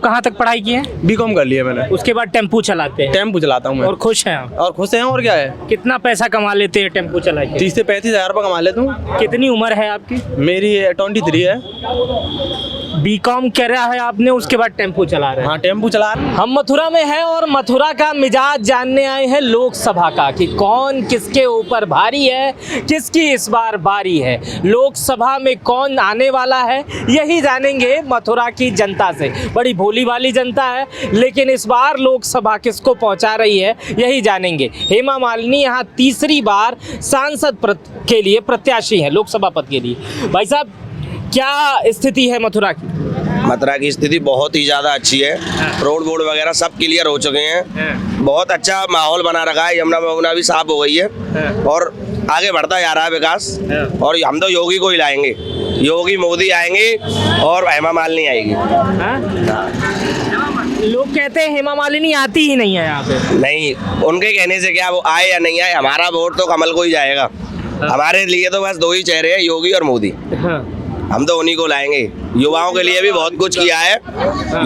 कहाँ तक पढ़ाई की है? बीकॉम कर लिया मैंने। उसके बाद टेम्पू चलाते हैं टेम्पो चलाता हूँ मैं। और खुश हैं आप? और खुश हैं, और क्या है। कितना पैसा कमा लेते हैं टेम्पू चला के? 30 से 35 हज़ार रुपये कमा लेता हूँ। कितनी उम्र है आपकी? मेरी 23 है। बीकॉम कर रहा है आपने, उसके बाद टेम्पू चला रहे हैं। हाँ, टेम्पो चला रहा हूँ। हम मथुरा में हैं और मथुरा का मिजाज जानने आए हैं लोकसभा का, कि कौन किसके ऊपर भारी है, किसकी इस बार बारी है, लोकसभा में कौन आने वाला है, यही जानेंगे मथुरा की जनता से। बड़ी भोली भाली जनता है, लेकिन इस बार लोकसभा किसको पहुंचा रही है यही जानेंगे। हेमा मालिनी यहाँ तीसरी बार सांसद के लिए प्रत्याशी है, लोकसभा पद के लिए। भाई साहब, क्या स्थिति है मथुरा की? मथुरा की स्थिति बहुत ही ज़्यादा अच्छी है। रोड बोर्ड वगैरह सब क्लियर हो चुके हैं। बहुत अच्छा माहौल बना रखा है। यमुना वमुना भी साफ हो गई है और आगे बढ़ता जा रहा है विकास। और हम तो योगी को ही लाएंगे। योगी मोदी आएंगे और हेमा मालिनी आएगी। लोग कहते हैं हेमा मालिनी आती ही नहीं है यहाँ पे। नहीं, उनके कहने से क्या, वो आए या नहीं आए, हमारा वोट तो कमल को ही जाएगा। हमारे लिए तो बस दो ही चेहरे हैं, योगी और मोदी। हम तो उन्हीं को लाएंगे। युवाओं के लिए भी बहुत कुछ किया है।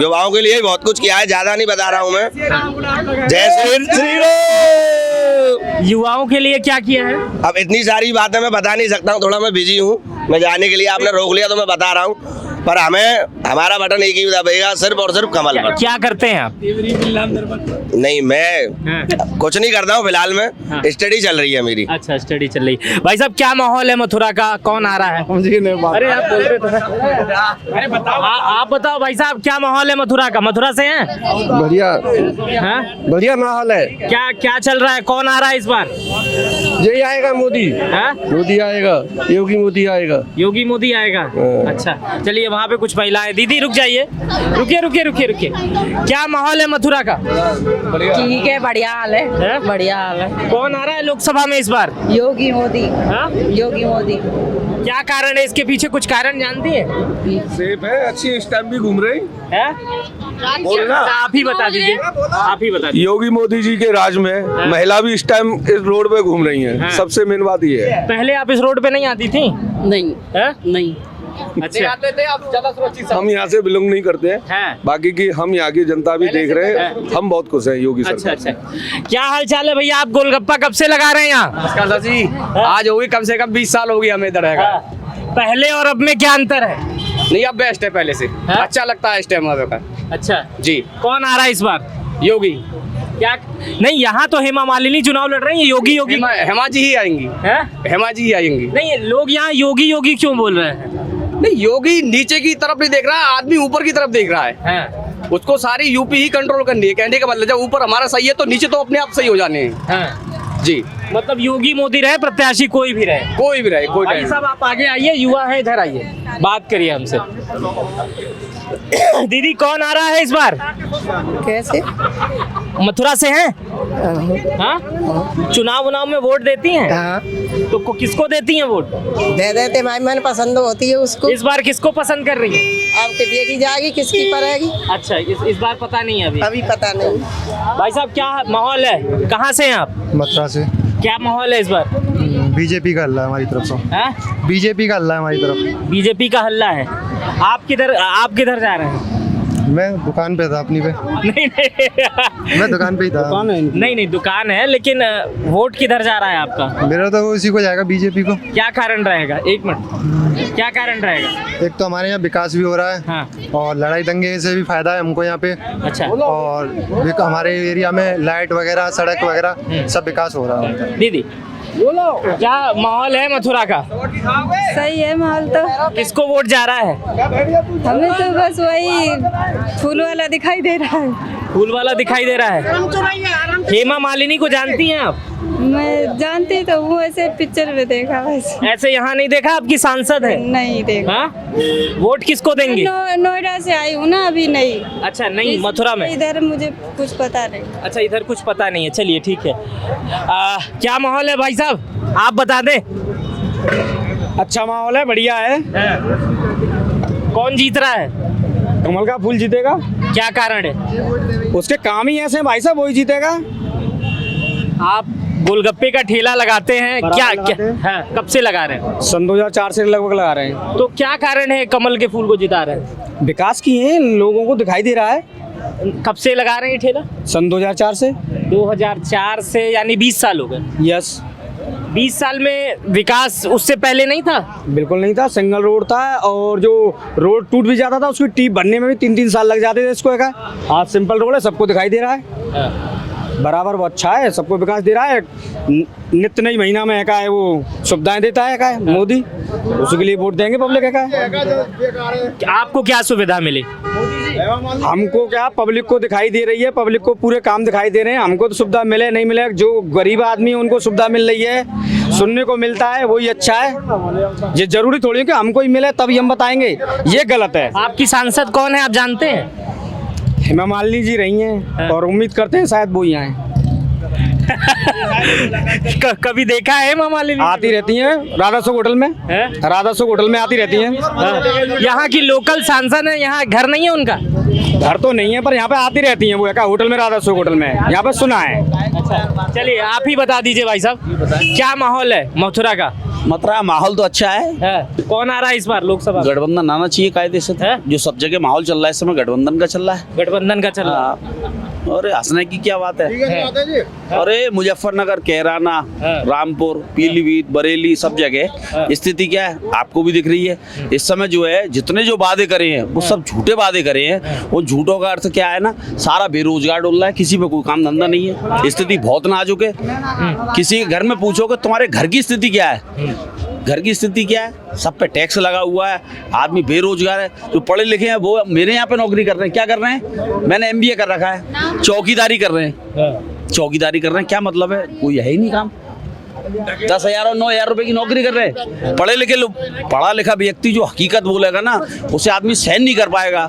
युवाओं के लिए भी बहुत कुछ किया है, ज्यादा नहीं बता रहा हूँ मैं। जय श्री राम। युवाओं के लिए क्या किया है? अब इतनी सारी बातें मैं बता नहीं सकता हूँ, थोड़ा मैं बिजी हूँ। मैं जाने के लिए आपने रोक लिया तो मैं बता रहा हूँ, पर हमारा बटन एक ही दबेगा, सिर्फ और सिर्फ कमल पर। क्या करते हैं आप? नहीं, मैं कुछ नहीं करता हूँ फिलहाल में। स्टडी चल रही है मेरी। अच्छा, स्टडी चल रही है। भाई साहब, क्या माहौल है मथुरा का, कौन आ रहा है? अरे आप बोल रहे थे। अरे बताओ, आप बताओ भाई साहब, क्या माहौल है मथुरा का? मथुरा से हैं? बढ़िया, बढ़िया माहौल है। क्या क्या चल रहा है, कौन आ रहा है इस बार? यही आएगा, मोदी। मोदी आएगा, योगी मोदी आएगा। योगी मोदी आएगा। अच्छा, चलिए वहाँ पे कुछ महिलाएं। दीदी रुक जाइए, रुकिए। क्या माहौल है मथुरा का? ठीक है, बढ़िया हाल है, बढ़िया हाल है। कौन आ रहा है लोकसभा में इस बार? योगी मोदी। योगी मोदी। क्या कारण है इसके पीछे, कुछ कारण जानती है? सेफ है, अच्छी स्टैम्प भी घूम रही है? बोलना। आप ही बता दीजिए, आप ही बता दीजिए। योगी मोदी जी के राज में महिला भी इस टाइम इस रोड पे घूम रही हैं। सबसे मेन बात ये है। पहले आप इस रोड पे नहीं आती थी? नहीं है? नहीं। अच्छा, आते थे, आप ज्यादा सुरक्षित। हम यहाँ से बिलोंग नहीं करते हैं। बाकी की हम यहाँ की जनता भी देख रहे हैं। हम बहुत खुश हैं योगी सरकार। अच्छा। क्या हाल चाल है भैया? आप गोलगप्पा कब से लगा रहे हैं यहाँ? नमस्कार सर जी, आज होगी कम से कम 20 साल होगी हमें इधर रहेगा। पहले और अब में क्या अंतर है? नहीं, अब बेस्ट है पहले से। अच्छा लगता है इस टाइम का। अच्छा जी। कौन आ रहा है इस बार? योगी। क्या नहीं, यहाँ तो हेमा मालिनी चुनाव लड़ रही है। योगी हेमा जी ही आएंगी। हेमा जी ही आएंगी। नहीं, लोग यहाँ योगी क्यों बोल रहे हैं? नहीं, योगी नीचे की तरफ नहीं देख रहा है, आदमी ऊपर की तरफ देख रहा है। उसको सारी यूपी ही कंट्रोल करनी है। कहने का मतलब, जब ऊपर हमारा सही है तो नीचे तो अपने आप सही हो जाने हैं। जी, मतलब योगी मोदी रहे, प्रत्याशी कोई भी रहे। कोई भाई साहब, आप आगे आइए, युवा है, इधर आइए, बात करिए हमसे। दीदी, कौन आ रहा है इस बार? कैसे? मथुरा से हैं? हाँ? चुनाव में वोट देती हैं? हाँ। तो किसको देती हैं वोट? दे देते, माई मन पसंद होती है उसको। इस बार किसको पसंद कर रही है? अब कितनी जाएगी, किसकी पड़ेगी? अच्छा, इस बार पता नहीं है अभी पता नहीं। भाई साहब, क्या माहौल है? कहाँ से हैं आप? मथुरा से। क्या माहौल है इस बार? बीजेपी का हल्ला है हमारी तरफ से। बीजेपी का हल्ला है हमारी तरफ। बीजेपी का हल्ला है। आप किधर जा रहे हैं? मैं दुकान पे था अपनी पे। नहीं मैं दुकान पे ही था। नहीं, दुकान है, लेकिन वोट किधर जा रहा है आपका? मेरा तो उसी को जाएगा, बीजेपी को। क्या कारण रहेगा? एक मिनट, क्या कारण रहेगा? एक तो हमारे यहाँ विकास भी हो रहा है। हाँ। और लड़ाई दंगे से भी फायदा है हमको यहाँ पे। अच्छा। और हमारे एरिया में लाइट वगैरह, सड़क वगैरह सब विकास हो रहा है। दीदी बोलो, क्या माहौल है मथुरा का? सही है माहौल तो। किसको वोट जा रहा है? हमें तो बस वही फूल वाला दिखाई दे रहा है। फूल वाला दिखाई दे रहा है। हेमा मालिनी को जानती हैं आप? मैं जानती तो हूँ, ऐसे पिक्चर में देखा बस। ऐसे यहाँ नहीं देखा? आपकी सांसद है? नहीं देखा। वोट किसको देंगे? नोएडा से आई हूँ ना, अभी नहीं। अच्छा, नहीं, मथुरा में। इधर मुझे कुछ पता नहीं। अच्छा, इधर कुछ पता नहीं है। चलिए ठीक है। क्या माहौल है भाई साहब, आप बता दें। अच्छा माहौल है, बढ़िया है। कौन जीत रहा है? कमल का फूल जीतेगा। क्या कारण है? उसके काम ही ऐसे हैं भाई साहब, वही जीतेगा। आप गोलगप्पे का ठेला लगाते हैं, क्या कब से लगा रहे हैं? सन 2004 से लगभग लगा रहे हैं। तो क्या कारण है कमल के फूल को जिता रहे हैं? विकास की है, लोगों को दिखाई दे रहा है। कब से लगा रहे हैं ठेला? सन 2004 से। 2004 से, यानी 20 साल हो गए। यस। 20 साल में विकास उससे पहले नहीं था? बिल्कुल नहीं था, सिंगल रोड था और जो रोड टूट भी जाता था उसकी टीप बनने में भी 3-3 साल लग जाते थे इसको। एक आज सिंपल रोड है, सबको दिखाई दे रहा है बराबर, वो अच्छा है, सबको विकास दे रहा है। नित्य नई महीना में का है वो सुविधाएं देता है का है मोदी, उसके लिए वोट देंगे पब्लिक का है। आपको क्या सुविधा मिली? हमको क्या, पब्लिक को दिखाई दे रही है, पब्लिक को पूरे काम दिखाई दे रहे हैं। हमको तो सुविधा मिले नहीं मिले, जो गरीब आदमी है उनको सुविधा मिल रही है, सुनने को मिलता है, वही अच्छा है। ये जरूरी थोड़ी है कि हमको ही मिले तभी हम बताएंगे, ये गलत है। आपकी सांसद कौन है, आप जानते हैं? हेमा मालिनी जी रही हैं और उम्मीद करते हैं शायद वो ही आए। कभी देखा है हेमा मालिनी? आती रहती हैं राधा सुख होटल में, राधा सुख होटल में आती रहती हैं। यहाँ की लोकल सांसद है, यहाँ घर नहीं है उनका? घर तो नहीं है पर यहाँ पे आती रहती हैं वो एक होटल में, राधा सुख होटल में, यहाँ पे सुना है। चलिए आप ही बता दीजिए भाई साहब, क्या माहौल है मथुरा का? मथुरा माहौल तो अच्छा है। कौन आ रहा है इस बार लोकसभा? गठबंधन आना चाहिए कायदे से। जो सब जगह माहौल चल रहा है इस समय गठबंधन का चल रहा है। गठबंधन का चल रहा है। अरे हंसने की क्या बात है? अरे मुजफ्फरनगर, कैराना, रामपुर, पीलीभीत, बरेली, सब जगह स्थिति क्या है आपको भी दिख रही है। इस समय जो है जितने जो वादे करे हैं वो सब झूठे वादे करे हैं। वो झूठों का अर्थ क्या है ना, सारा बेरोजगार डोल रहा है, किसी पे कोई काम धंधा नहीं है, स्थिति बहुत नाजुक है। किसी के घर में पूछोगे तुम्हारे घर की स्थिति क्या है, घर की स्थिति क्या है, सब पे टैक्स लगा हुआ है, आदमी बेरोजगार है। जो पढ़े लिखे हैं वो मेरे यहाँ पे नौकरी कर रहे हैं, क्या कर रहे हैं, मैंने MBA कर रखा है, चौकीदारी कर रहे हैं, चौकीदारी कर रहे हैं, क्या मतलब है, कोई है ही नहीं काम। 10,000 और 9,000 रुपए की नौकरी कर रहे हैं। पढ़े लिखे लोग, पढ़ा लिखा व्यक्ति जो हकीकत बोलेगा ना उसे आदमी सहन नहीं कर पाएगा,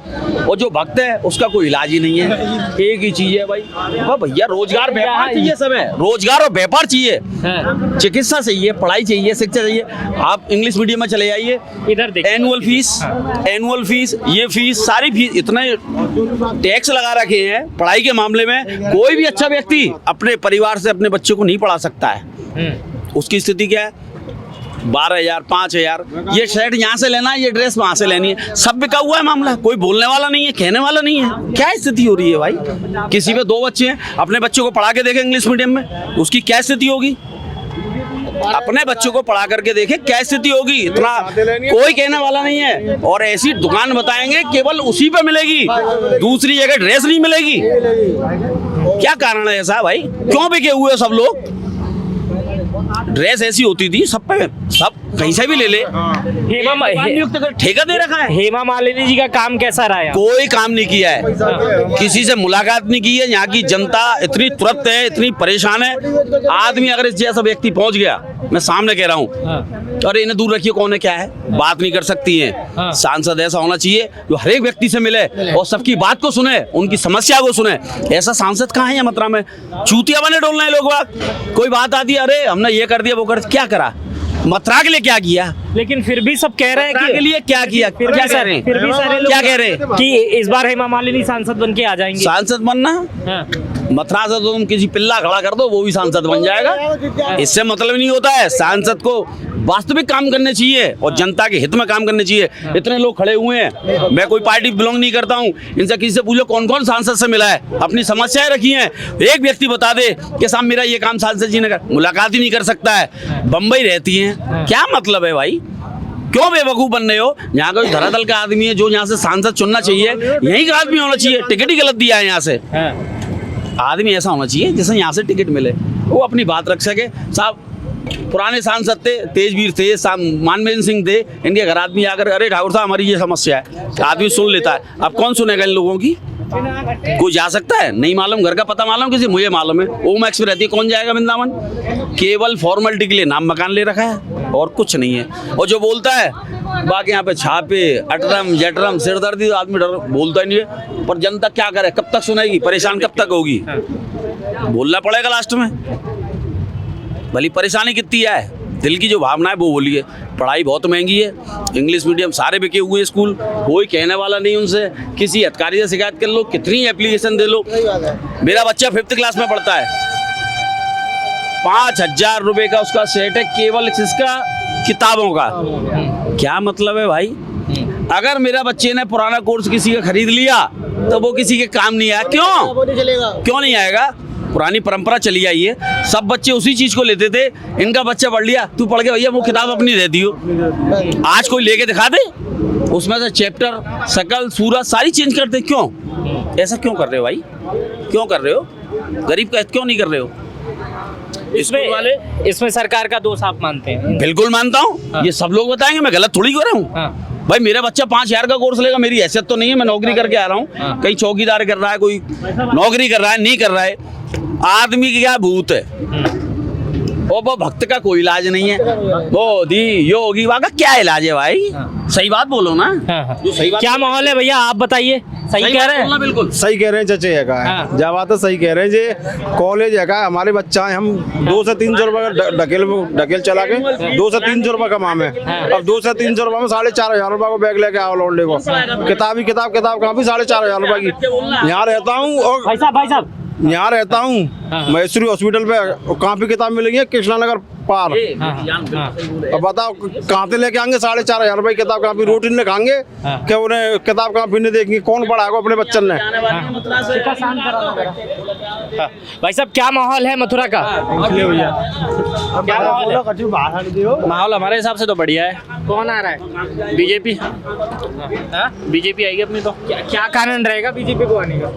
और जो भक्त है उसका कोई इलाज ही नहीं है। एक ही चीज है भाई, भैया रोजगार व्यापार चाहिए, सब है रोजगार और व्यापार चाहिए, चिकित्सा चाहिए, पढ़ाई चाहिए, शिक्षा चाहिए। आप इंग्लिश मीडियम में चले जाइए, इधर देखिए, एनुअल फीस, ये फीस, सारी फीस, इतने टैक्स लगा रखे हैं पढ़ाई के मामले में। कोई भी अच्छा व्यक्ति अपने परिवार से अपने बच्चे को नहीं पढ़ा सकता है। उसकी स्थिति क्या है, 12,000, 5,000, ये शर्ट यहाँ से लेना है, ये ड्रेस वहाँ से लेनी है, सब बिका हुआ है मामला, कोई बोलने वाला नहीं है, कहने वाला नहीं है। क्या स्थिति हो रही है भाई? किसी पे 2 बच्चे हैं, अपने बच्चों को पढ़ा के देखे इंग्लिश मीडियम में, उसकी क्या स्थिति होगी? अपने बच्चों को पढ़ा करके देखे क्या स्थिति होगी, इतना कोई कहने वाला नहीं है। और ऐसी दुकान बताएंगे केवल उसी पे मिलेगी, दूसरी जगह ड्रेस नहीं मिलेगी। क्या कारण है ऐसा भाई, क्यों बिके हुए सब लोग? ड्रेस ऐसी होती थी सब पे, सब कहीं से भी ले ले, ठेका दे रखा है। हेमा मालिनी जी का काम कैसा रहा है? कोई काम नहीं किया है, किसी से मुलाकात नहीं की है। यहाँ की जनता इतनी तुरंत है, इतनी परेशान है। आदमी अगर इस जैसा व्यक्ति पहुंच गया, मैं सामने कह रहा हूँ, अरे इन्हें दूर रखिए, कौन है क्या है, बात नहीं कर सकती है। सांसद ऐसा होना चाहिए जो हर एक व्यक्ति से मिले और सबकी बात को सुने, उनकी समस्या को सुने। ऐसा सांसद कहाँ है यहाँ मथुरा में? चूतिया बने डोलना है लोग बात। कोई बात आती है, अरे हमने ये कर दिया वो कर, क्या करा, मथुरा के लिए क्या किया? लेकिन फिर भी सब कह रहे हैं कि के लिए क्या किया, फिर क्या भी कह रहे हैं, फिर भी सारे लोग क्या कह रहे हैं कि इस बार हेमा मालिनी सांसद बन के आ जाएंगे। सांसद बनना, मथुरा से तो तुम किसी पिल्ला खड़ा कर दो वो भी सांसद बन जाएगा। इससे मतलब नहीं होता है। सांसद को वास्तविक काम करने चाहिए और जनता के हित में काम करने चाहिए। इतने लोग खड़े हुए हैं, मैं कोई पार्टी बिलोंग नहीं करता हूँ, इनसे किसी से पूछो कौन कौन सांसद से मिला है, अपनी समस्याएं रखी हैं। एक व्यक्ति बता दे कि साहब मेरा ये काम सांसद जी ने कर, मुलाकात ही नहीं कर सकता है। बम्बई रहती हैं, क्या मतलब है भाई, क्यों बेवकूफ बन रहे हो? यहाँ का धरातल का आदमी है जो यहाँ से सांसद चुनना चाहिए, यही का आदमी होना चाहिए। टिकट ही गलत दिया है यहाँ से। आदमी ऐसा होना चाहिए जिससे यहाँ से टिकट मिले, वो अपनी बात रख सके। साहब पुराने सांसद थे, तेजवीर थे, मानवेंद्र सिंह थे, इनके घर आदमी आकर अरे ठाकुर साहब हमारी ये समस्या है, आदमी सुन लेता है। अब कौन सुनेगा इन लोगों की? कोई जा सकता है? नहीं मालूम, घर का पता मालूम किसी, मुझे मालूम है ओम एक्स में रहती है, कौन जाएगा वृंदावन? केवल फॉर्मेलिटी के लिए नाम मकान ले रखा है और कुछ नहीं है। और जो बोलता है बाकी यहाँ पे छापे, अटरम जटरम सिरदर्दी, आदमी डर बोलता ही नहीं है। पर जनता क्या करे, कब तक सुनेगी, परेशान कब तक होगी? बोलना पड़ेगा लास्ट में। भली परेशानी कितनी है, दिल की जो भावना है वो बोलिए। पढ़ाई बहुत महंगी है, इंग्लिश मीडियम सारे बिके हुए स्कूल, कोई कहने वाला नहीं उनसे। किसी अधिकारी से शिकायत कर लो, कितनी एप्लीकेशन दे लो। मेरा बच्चा 5th क्लास में पढ़ता है, 5,000 रुपए का उसका सेट है केवल इसका किताबों का। क्या मतलब है भाई? अगर मेरा बच्चे ने पुराना कोर्स किसी का खरीद लिया तो वो किसी के काम नहीं आया। क्यों नहीं आएगा? पुरानी परंपरा चली आई है, सब बच्चे उसी चीज को लेते थे। इनका बच्चा पढ़ लिया, तू पढ़ के भैया वो किताब अपनी रहती हो। आज कोई लेके दिखा दे, उसमें से चैप्टर, शकल, सूरत सारी चेंज करते। क्यों ऐसा क्यों कर रहे हो भाई? क्यों कर रहे हो? गरीब का क्यों नहीं कर रहे हो? इसमें सरकार का दोष आप मानते हैं? बिल्कुल मानता हूँ। हाँ। ये सब लोग बताएंगे, मैं गलत थोड़ी कर रहा हूँ। हाँ। भाई मेरा बच्चा 5,000 का कोर्स लेगा, मेरी हैसियत तो नहीं है, मैं नौकरी करके आ रहा हूँ। हाँ। कहीं चौकीदार कर रहा है, कोई नौकरी कर रहा है, नहीं कर रहा है। आदमी की क्या भूत है, वो भक्त का कोई इलाज नहीं है। मोदी योगी वहाँ का क्या इलाज है भाई? सही बात बोलो ना। जो सही बात क्या माहौल है भैया, आप बताइए। सही कह रहे हैं? बिल्कुल सही कह रहे हैं चचे है हाँ। जब बात है सही कह रहे हैं जी। कॉलेज है हमारे बच्चा है, हम 200 से 300 रुपए ढकेल चला के 200 से 300 रुपए कमा में। अब 200 से 300 रुपए में 4,500 रुपए को बैग लेके आओ लौंडे को। किताब कहाँ भी 4,500 रुपए की। यहाँ रहता हूँ और भाई साहब यहाँ रहता हूँ मैसूरी हॉस्पिटल पे, कॉपी किताब मिलेंगी कृष्णा नगर पार। अब बताओ कहाँ से लेके आएंगे 4,500 रुपए की किताब कॉपी? रोटी नहीं खाएंगे क्या? उन्हें किताब कॉपी नहीं देखेंगे? कौन पढ़ाएगा अपने बच्चन ने? भाई साहब क्या माहौल है मथुरा का? क्या माहौल हमारे हिसाब से तो बढ़िया है। कौन आ रहा है? बीजेपी बीजेपी आएगी अपनी तो। क्या कारण रहेगा बीजेपी को आने का?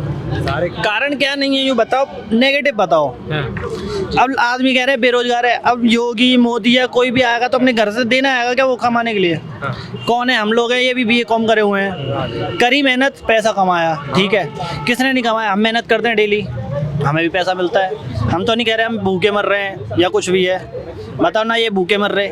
कारण क्या नहीं है, यूँ बताओ, नेगेटिव बताओ। अब आदमी कह रहे हैं बेरोजगार है, अब योगी मोदी या कोई भी आएगा तो अपने घर से देना आएगा क्या वो कमाने के लिए? कौन है? हम लोग हैं, ये भी BA.Com करे हुए हैं, करी मेहनत, पैसा कमाया, ठीक है। किसने नहीं कमाया? हम मेहनत करते हैं डेली, हमें भी पैसा मिलता है। हम तो नहीं कह रहे हम भूखे मर रहे हैं या कुछ भी है। बताओ ना, ये भूखे मर रहे,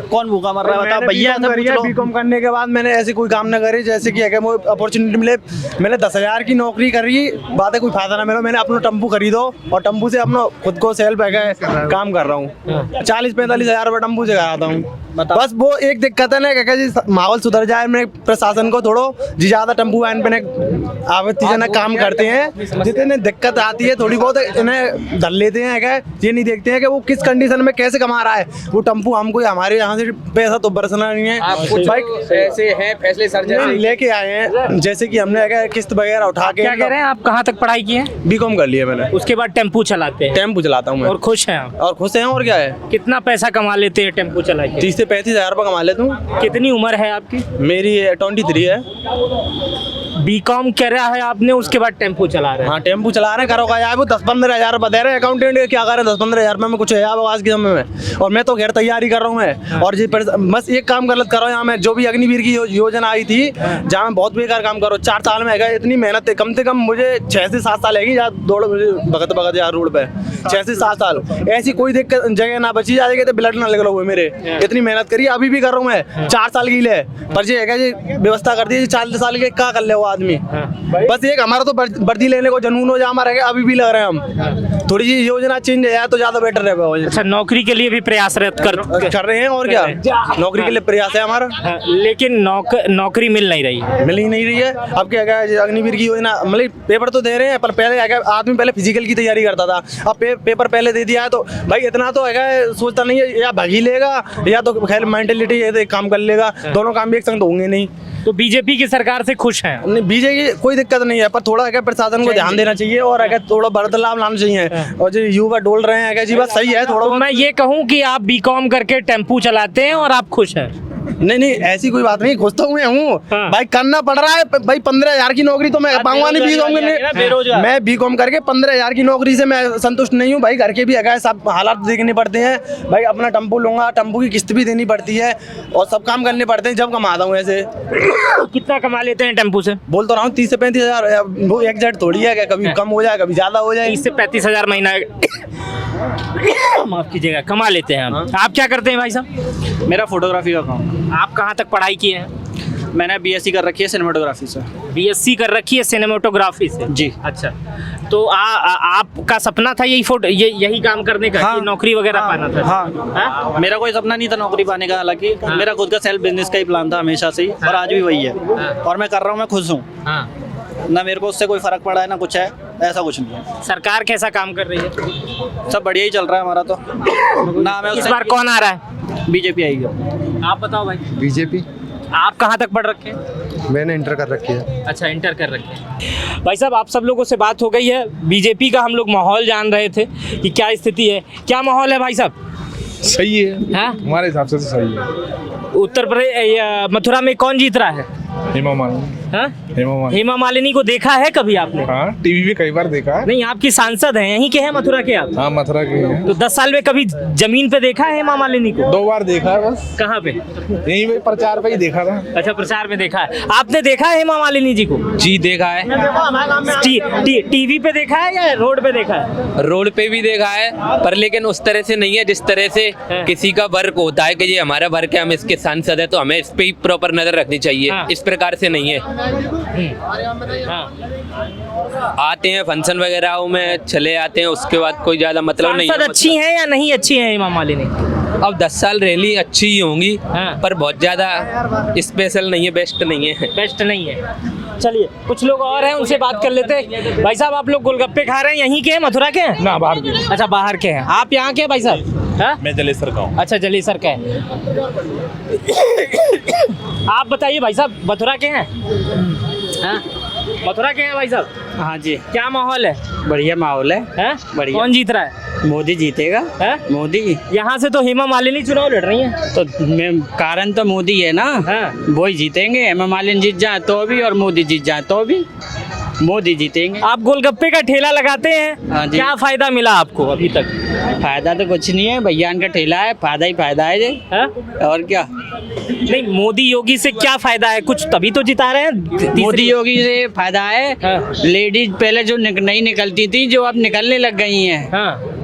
कौन भूखा मर रहा है? बताओ भैया। B.Com करने के बाद मैंने ऐसी कोई काम ना करी जैसे कि अगर मुझे अपॉर्चुनिटी मिले। मैंने 10,000 की नौकरी करी, बात है कोई फायदा ना मिलो। मैंने अपना टेम्पू खरीदो और टेम्पू से अपना खुद को सेल्फ काम कर रहा हूँ। 40-45 हज़ार रुपये टेम्पू से कराता हूँ। बस वो एक दिक्कत है ना कि जी माहौल सुधर जाए, मैं प्रशासन को थोड़ो जी ज़्यादा टेम्पू वैन पे आवती जना काम करते हैं, जितने दिक्कत आती है थोड़ी बहुत इन्हें धर लेते हैं। क्या ये नहीं देखते हैं कि वो किस कंडीशन में कैसे कमा रहा है वो टेम्पू। हमको हमारे यहाँ से पैसा तो बरसना नहीं है। भाई ऐसे हैं फैसले सर लेके आए हैं, जैसे कि हमने अगर किस्त वगैरह उठा के। क्या कह रहे हैं आप? कहाँ तक पढ़ाई की है? B.Com कर लिया मैंने। उसके बाद टेम्पू चलाते हैं? टेम्पू चलाता हूँ मैं। और खुश हैं आप? और खुश हैं, और क्या है। कितना पैसा कमा लेते हैं टेम्पू चला के? 30 से 35 हज़ार रुपये कमा लेता हूँ। कितनी उम्र है आपकी? मेरी 23 है। B.Com कर रहा है आपने, उसके बाद टेम्पू चला रहे हैं? हाँ टेम्पू चला रहे हैं। करो यार वो 10-15 हज़ार रुपये दे रहे हैं अकाउंटेंट, क्या कर रहे हैं 10-15 हज़ार रुपये में कुछ है यार आज के समय में। और मैं तो गैर तैयारी कर रहा हूँ मैं। और जी बस एक काम गलत करो यहाँ में, जो भी अग्निवीर की योजना आई थी जहाँ मैं बहुत बेकार काम करो 4 साल में है। इतनी मेहनत है, कम से कम मुझे 6 से 7 साल है यार दौड़ भगत यार रोड पे 6 से 7 साल। ऐसी कोई दिक्कत जगह ना बची जाएगी तो ब्लड ना लग रहा हुआ मेरे। इतनी मेहनत करी, अभी भी कर रहा हूँ मैं 4 साल की ले। पर जी है जी व्यवस्था कर दी 40 साल के क्या कर ले वो आदमी। बस एक हमारा तो वर्दी लेने को जनून हो जा हमारा, अभी भी लग रहे हैं हम। थोड़ी सी योजना चेंज है तो ज्यादा बेटर है। अच्छा, नौकरी के लिए भी प्रयास कर रहे हैं और क्या, नौकरी के लिए प्रयास है हमारा। लेकिन नौकरी मिल नहीं रही है। अब क्या है अग्निवीर की योजना मतलब पेपर तो दे रहे हैं, पर पहले आदमी पहले फिजिकल की तैयारी करता था, अब पेपर पहले दे दिया है तो भाई इतना तो है सोचता नहीं है, या भागी लेगा या तो खैर मेंटेलिटी है काम कर लेगा। दोनों काम भी एक संग तो होंगे नहीं। तो बीजेपी की सरकार से खुश हैं? नहीं, बीजेपी कोई दिक्कत नहीं है, पर थोड़ा अगर प्रशासन को ध्यान देना चाहिए और अगर थोड़ा बदलाव लाना चाहिए। और जो युवा डोल रहे हैं अगर जी बात सही है थोड़ा। तो मैं ये कहूँ कि आप B.Com करके टेम्पू चलाते हैं और आप खुश हैं? नहीं ऐसी कोई बात नहीं, खुश तो मैं हूँ। हाँ। भाई करना पड़ रहा है भाई। 15,000 की नौकरी तो मैं पाऊंगा नहीं B.Com करके। मैं B.Com करके 15,000 की नौकरी से मैं संतुष्ट नहीं हूँ भाई। घर के भी अगर सब हालात देखने पड़ते हैं भाई। अपना टेम्पू लूंगा, टेम्पू की किस्त भी देनी पड़ती है और सब काम करने पड़ते हैं जब कमाता हूँ ऐसे। कितना कमा लेते हैं टेम्पू से? बोल तो रहा हूँ 30 से 35 हज़ार। वो एग्जैक्ट थोड़ी है, कभी कम हो जाए कभी ज्यादा हो जाए। 30 से 35 हज़ार महीना माफ कीजिएगा कमा लेते हैं हम। आप क्या करते हैं भाई साहब? मेरा फोटोग्राफी का काम। आप कहाँ तक पढ़ाई किए हैं? मैंने BSc कर रखी है सिनेमेटोग्राफी से। BSc कर रखी है सिनेमेटोग्राफी से? जी। अच्छा, तो आपका सपना था यही काम करने का? हाँ, नौकरी वगैरह पाना था? हाँ। मेरा कोई सपना नहीं था नौकरी पाने का, हालांकि मेरा खुद का सेल्फ बिजनेस का ही प्लान था हमेशा से ही, और आज भी वही है। और मैं कर रहा हूँ, मैं खुश हूँ। ना मेरे को उससे कोई फर्क पड़ा है ना कुछ है, ऐसा कुछ नहीं है। सरकार कैसा काम कर रही है? सब बढ़िया ही चल रहा है हमारा तो। ना मैं इस बार कौन आ रहा है? बीजेपी आएगी। आप बताओ भाई। बीजेपी आप कहाँ तक पढ़ रखे हैं? मैंने इंटर कर रखी है। अच्छा, इंटर कर रखे हैं। भाई साहब, आप सब लोगों से बात हो गई है, बीजेपी का हम लोग माहौल जान रहे थे कि क्या स्थिति है, क्या माहौल है भाई साहब? सही है, हाँ? हमारे हिसाब से तो सही है। उत्तर प्रदेश मथुरा में कौन जीत रहा है? हेमा मालिनी। हाँ? हेमा मालिनी। हेमा मालिनी को देखा है कभी आपने? हाँ, टीवी पे कई बार देखा है। नहीं, आपकी सांसद हैं, यहीं के हैं मथुरा के आप? हाँ, मथुरा के हैं। तो 10 साल में कभी जमीन पे देखा है हेमा मालिनी को? 2 बार देखा है बस। कहाँ पे? यहीं पे प्रचार पे ही देखा था। अच्छा, प्रचार में देखा है। आपने देखा है हेमा मालिनी जी को? जी देखा है। टीवी पे देखा है या रोड पे देखा है? रोड पे भी देखा है, पर लेकिन उस तरह से नहीं है जिस तरह से किसी का वर्क होता है कि ये हमारा वर्क है, हम इसके सांसद है तो हमें इस पे ही प्रॉपर नजर रखनी चाहिए। हाँ। इस प्रकार से नहीं है। हाँ। आते हैं फंक्शन वगैरह में चले आते हैं, उसके बाद कोई ज्यादा मतलब नहीं सांसद है। अच्छी हैं या नहीं अच्छी हैं हेमा मालिनी? अब 10 साल रैली अच्छी ही होंगी, हाँ। पर बहुत ज्यादा स्पेशल नहीं है, बेस्ट नहीं है। बेस्ट नहीं है। चलिए, कुछ लोग और हैं, उनसे बात कर लेते हैं। भाई साहब, आप लोग गोलगप्पे खा रहे हैं, यहीं के हैं, मथुरा के हैं? ना, बाहर के। अच्छा, बाहर के हैं। आप यहाँ के हैं भाई साहब? हाँ? मैं जलेसर का हूँ। अच्छा, जलेसर का है। आप बताइए भाई साहब, मथुरा के हैं? हाँ? मथुरा के हैं भाई साहब? हाँ जी, क्या माहौल है? बढ़िया माहौल है। हैं? बढ़िया। कौन जीत रहा है? मोदी जीतेगा। हैं? मोदी। यहाँ से तो हेमा मालिनी चुनाव लड़ रही हैं। तो कारण तो मोदी है ना। हाँ। वो ही जीतेंगे। हेमा मालिनी जीत जाए तो भी और मोदी जीत जाए तो भी मोदी जीतेंगे। आप गोलगप्पे का ठेला लगाते हैं, हाँ जी। क्या फायदा मिला आपको अभी तक? फायदा तो कुछ नहीं है, भैया का ठेला है, फायदा ही फायदा है जी। हैं? और क्या। नहीं, मोदी योगी से क्या फायदा है? कुछ तभी तो जिता रहे हैं। मोदी योगी से फायदा है, हाँ। लेडीज पहले जो नहीं निकलती थी, जो अब निकलने लग गई हैं। हाँ।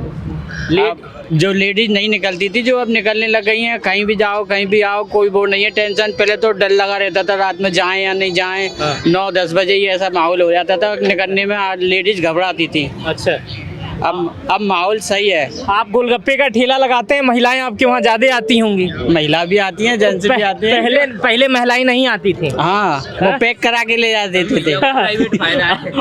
अब जो लेडीज नहीं निकलती थी, जो अब निकलने लग गई हैं। कहीं भी जाओ, कहीं भी आओ, कोई वो नहीं है टेंशन। पहले तो डर लगा रहता था रात में जाएं या नहीं जाएं। 9-10 बजे ही ऐसा माहौल हो जाता था निकलने में, लेडीज घबराती थी। अच्छा, अब माहौल सही है। आप गोलगप्पे का ठेला लगाते हैं, महिलाएं आपके वहाँ ज्यादा आती होंगी? महिला भी आती हैं, जेंट्स भी आते हैं। पहले महिलाएं नहीं आती थी। हाँ, वो पैक करा के ले जा देते थे।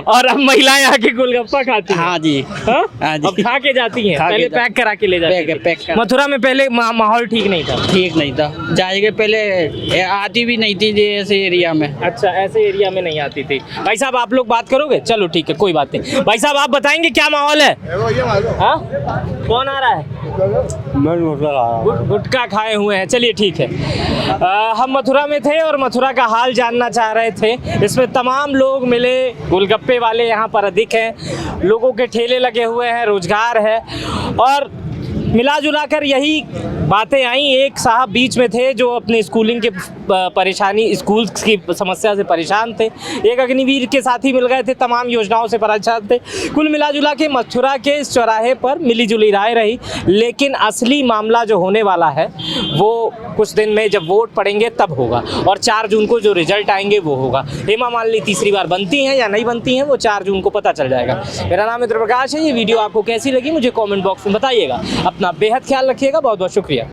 और अब महिलाएं आके गोलगप्पा खाती हैं। हाँ जी। हाँ? हाँ जी। अब खा के जाती हैं, खा के पहले जा- पैक करा के ले जाती थी। पैक करा- मथुरा में पहले माहौल ठीक नहीं था। ठीक नहीं था, जाएंगे पहले आती भी नहीं थी जी ऐसे एरिया में। अच्छा, ऐसे एरिया में नहीं आती थी। भाई साहब, आप लोग बात करोगे? चलो ठीक है, कोई बात नहीं। भाई साहब, आप बताएंगे क्या माहौल है? हाँ? कौन आ रहा है? गुटखा खाए हुए हैं। चलिए ठीक है। हम मथुरा में थे और मथुरा का हाल जानना चाह रहे थे। इसमें तमाम लोग मिले, गोलगप्पे वाले यहाँ पर अधिक हैं, लोगों के ठेले लगे हुए हैं, रोजगार है, और मिला जुला कर यही बातें आई। एक साहब बीच में थे जो अपने स्कूलिंग के परेशानी, स्कूल की समस्या से परेशान थे। एक अग्निवीर के साथ ही मिल गए थे, तमाम योजनाओं से परेशान थे। कुल मिला जुला के मथुरा के इस चौराहे पर मिली जुली राय रही, लेकिन असली मामला जो होने वाला है वो कुछ दिन में जब वोट पड़ेंगे तब होगा, और 4 जून को जो रिजल्ट आएंगे वो होगा। हेमा मालिनी तीसरी बार बनती हैं या नहीं बनती हैं, वो 4 जून को पता चल जाएगा। मेरा नाम इंद्र प्रकाश है। ये वीडियो आपको कैसी लगी मुझे कॉमेंट बॉक्स में बताइएगा। अपना बेहद ख्याल रखिएगा। बहुत बहुत शुक्रिया।